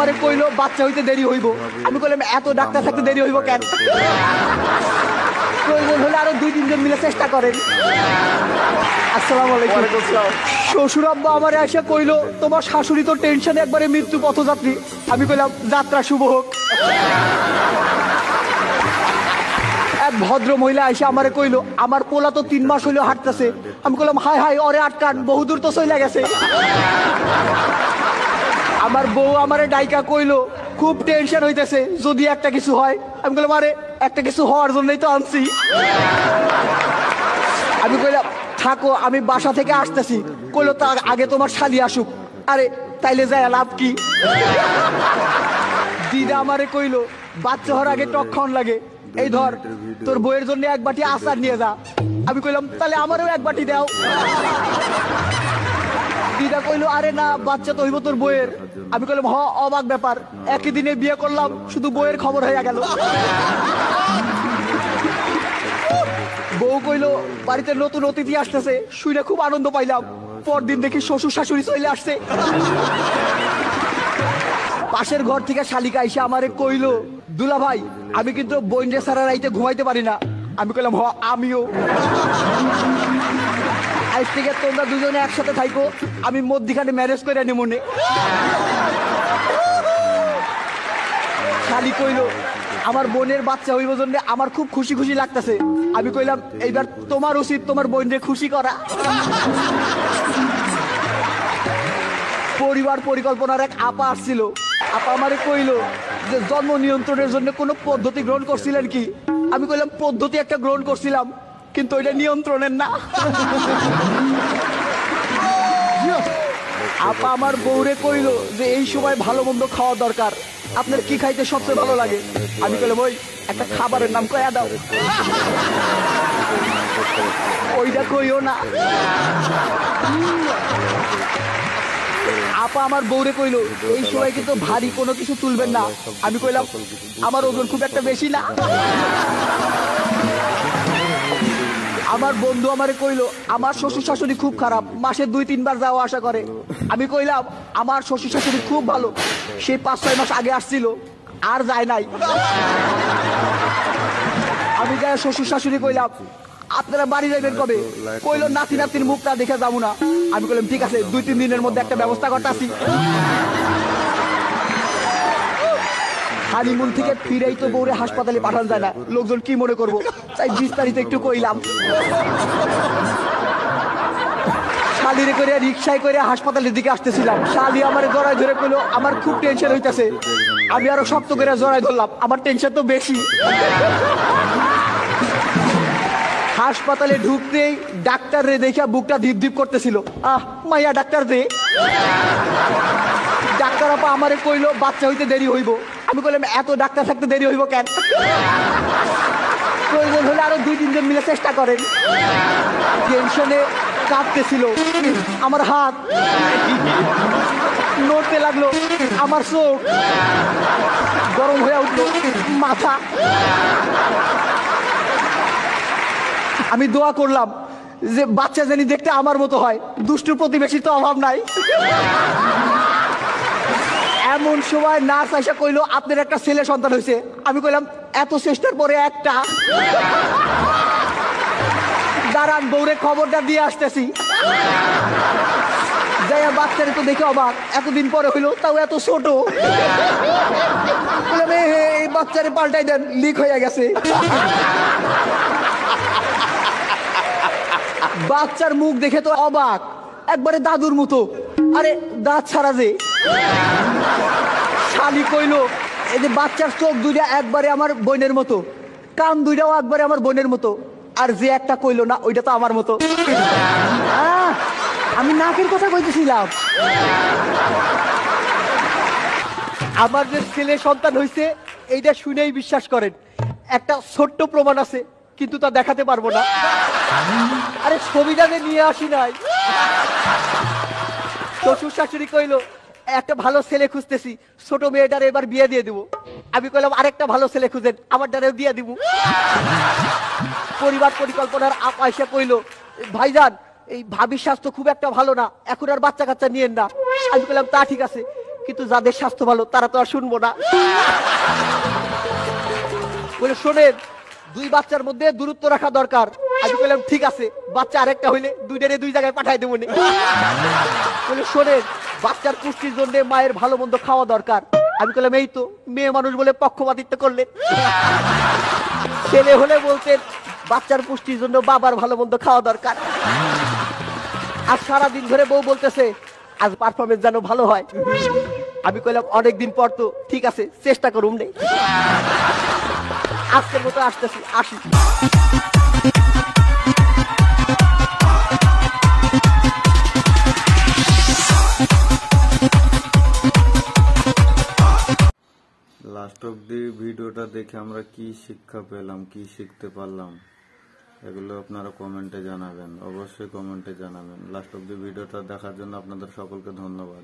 আমারে কইলো বাচ্চা হইতে দেরি হইব। আমি কইলাম এত ডাক্তার থাকতে দেরি হইব কেন? প্রয়োজন হলে আরো 2-3 জন মিলে চেষ্টা করেন। আসসালামু আলাইকুম। শ্বশুর আব্বা আমারে এসে কইলো তোমার শাশুড়ি তো টেনশনে একবারে মৃত্যু পথযাত্রী। আমি কইলাম যাত্রা শুভ হোক। এক ভদ্র মহিলা এসে আমারে কইলো আমার পোলা তো 3 মাস হইলো হাঁটতেছে। আমি কইলাম হাই হাই ওরে আটকান, বহুদূর তো চলে গেছে। আমার বউ আমারে ডাইকা কইলো খুব টেনশন হইতেছে যদি একটা কিছু হয়। আমি কইলাম আরে একটা কিছু হওয়ার জন্যই তো আনছি। আমি কইলাম থাকো আমি বাসা থেকে আসতেছি। কইলো তার আগে তোমার শালি আসুক। আরে তাইলে যায় লাভ কি? দিদা আমারে কইলো বাচ্চা হওয়ার আগে টক খাওয়ান লাগে, এই ধর তোর বউয়ের জন্য 1 বাটি আচার নিয়ে যা। আমি কইলাম তাহলে আমারও 1 বাটি দাও। দিদা কইলো আরে না বাচ্চা তো হইব তোর বউয়ের। আমি কইলাম হ অবাক ব্যাপার, একই দিনে বিয়ে করলাম শুধু বউয়ের খবর হয়ে গেল। বউ কইলো বাড়িতে নতুন অতিথি আসতেছে, শুনে খুব আনন্দ পাইলাম। পরদিন দেখি শ্বশুর শাশুড়ি চলে আসছে। পাশের ঘর থেকে শালিকা এসে আমারে কইলো দুলা ভাই আমি কিন্তু বইন্ডে সারা রাইতে ঘুমাইতে পারি না। আমি কইলাম হ আমিও। আজ থেকে তোমরা দুজনে একসাথে থাইকো, আমি মধ্যখানে ম্যারেজ করে আনি মনে। শালি কইলো আমার বোনের বাচ্চা হইব জন্য আমার খুব খুশি খুশি লাগতেছে। আমি কইলাম এইবার তোমার উচিত তোমার বোনকে খুশি করা। পরিবার পরিকল্পনার এক আপা আসছিল। আপা আমারে কইলো যে জন্ম নিয়ন্ত্রণের জন্য কোনো পদ্ধতি গ্রহণ করছিলেন কি? আমি কইলাম পদ্ধতি একটা গ্রহণ করছিলাম কিন্তু ওইটা নিয়ন্ত্রণের না। আপা আমার বউরে কইলো যে এই সময় ভালো মন্দ খাওয়া দরকার, আপনার কি খাইতে সবচেয়ে ভালো লাগে? আমি কইলাম ওই একটা খাবারের নাম কয়া দাও। ওইটা কইও না। আপা আমার বউরে কইলো এই সময় কিন্তু ভারী কোনো কিছু তুলবেন না। আমি কইলাম আমার ওজন খুব একটা বেশি না। আমার বন্ধু আমারে কইলো আমার শ্বশুর শাশুড়ি খুব খারাপ, মাসে 2-3 বার যাওয়া আসা করে। আমি কইলাম আমার শ্বশুর শাশুড়ি খুব ভালো, সে 5-6 মাস আগে আসছিল আর যায় নাই। আমি যাই শ্বশুর শাশুড়ি কইলাম আপনারা বাড়ি যাবেন কবে? কইলো নাতি নাতির মুখটা দেখে যাবো না। আমি কইলাম ঠিক আছে 2-3 দিনের মধ্যে একটা ব্যবস্থা করতেছি। হানিমুন থেকে ফিরেই তো বউরে হাসপাতালে পাঠানো যায় না, লোকজন কি মনে করবো, তাই বিস্তারিত একটু কইলাম। শালিরে করে রিক্সায় করে হাসপাতালের দিকে আসতেছিলাম। শালি আমার জড়ায় ধরে কইলো আমার খুব টেনশন হইতেছে। আমি আরো শক্ত করে জড়ায় ধরলাম, আমার টেনশন তো বেশি। হাসপাতালে ঢুকতেই ডাক্তার রে দেখা বুকটা ধিপ ধিপ করতেছিল। মাইয়া ডাক্তার রে। ডাক্তার আপা আমারে কইলো বাচ্চা হইতে দেরি হইব। আমি কইলাম এত ডাক্তার থাকতে দেরি হইব কেন? প্রয়োজন হলে আরো 2-3 জন মিলে চেষ্টা করেন। টেনশনে কাঁপতেছিল আমার হাত, নড়তে লাগলো আমার চোখ, গরম হয়ে উঠলো মাথা। আমি দোয়া করলাম যে বাচ্চা জানি দেখতে আমার মতো হয়, দুষ্টুর প্রতিবেশী তো অভাব নাই। এমন সময় নার্স আইসা কইলো আপনার একটা ছেলে সন্তান হয়েছে। আমি কইলাম এত চেষ্টার পরে একটা। দাঁড়ান বউরে খবরটা দিয়ে আসতেছি। যাইয়া বাচ্চারে তো দেখে অবাক, এতদিন পরে হইলো তাও এত ছোট। বললাম এই বাচ্চারে পাল্টাই দেন, লিক হয়ে গেছে। বাচ্চার মুখ দেখে তো অবাক, একবারে দাদুর মতো। আরে দাঁত ছাড়া যে। শালি কইলো এই যে বাচ্চার চোখ দুইটা একবারে আমার বোনের মতো, কান দুইটাও একবারে আমার বোনের মতো, আর যে একটা কইলো না ওইটা তো আমার মতো। আমি নাকের কথা কইতেছিলাম। আমার যে ছেলে সন্তান হয়েছে এইটা শুনেই বিশ্বাস করেন। একটা ছোট্ট প্রমাণ আছে কিন্তু তা দেখাতে পারবো না। আরে ছবিটা নিয়ে আসি নাই। শ্বশুর শাশুড়ি কইলো একটা ভালো ছেলে খুঁজতেছি, ছোট মেয়েটার এবার বিয়ে দিয়ে দিব। আমি কইলাম আরেকটা ভালো ছেলে খুঁজেন, আমার দ্বারাও দিয়ে দিব। পরিবার পরিকল্পনার পয়সা কইলো ভাইজান এই ভাবির স্বাস্থ্য খুব একটা ভালো না, এখন আর বাচ্চা কাচ্চা নিয়েন না। আমি কইলাম তা ঠিক আছে, কিন্তু যাদের স্বাস্থ্য ভালো তারা তো আর শুনবো না। বলে শোনেন, 2 বাচ্চার মধ্যে দূরত্ব রাখা দরকার। আমি বললাম ঠিক আছে, বাচ্চা আরেকটা হইলে 2টারে 2 জায়গায় পাঠাই দেবো। বলে শোনেন, বাচ্চার পুষ্টির জন্য মায়ের ভালো মন্দ খাওয়া দরকার। আমি বললাম এই তো, মেয়ে মানুষ বলে পক্ষপাতিত্ব করলেন। ছেলে হলে বলতেন বাচ্চার পুষ্টির জন্য বাবার ভালো মন্দ খাওয়া দরকার। আর সারাদিন ধরে বউ বলতেছে আজ পারফরমেন্স যেন ভালো হয়। আমি কইলাম অনেকদিন পর তো, ঠিক আছে চেষ্টা করুন নে। আজকের মতো আসতেছি, আসি। লাস্ট অব্দি ভিডিওটা দেখে আমরা কি শিক্ষা পেলাম, কি শিখতে পারলাম, এগুলো আপনারা কমেন্টে জানাবেন, অবশ্যই কমেন্টে জানাবেন। লাস্ট অব্দি ভিডিওটা দেখার জন্য আপনাদের সকলকে ধন্যবাদ।